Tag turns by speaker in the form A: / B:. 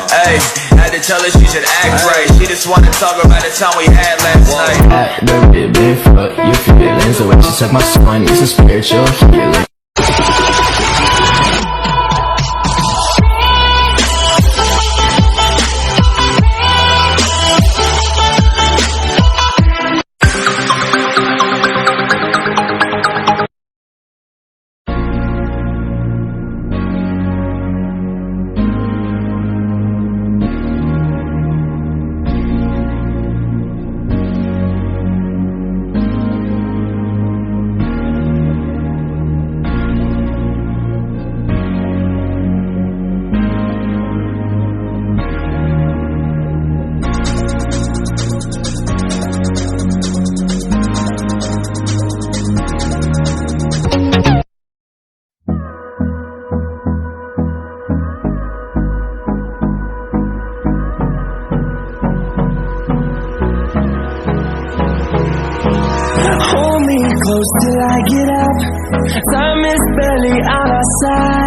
A: Hey, had to tell her she should act right. She just wanna talk about the time we had last night.
B: At the ribbon, fuck your feelings. The way she took my son is a spiritual healing.
C: Hold me close till I get up. Time is barely on our side.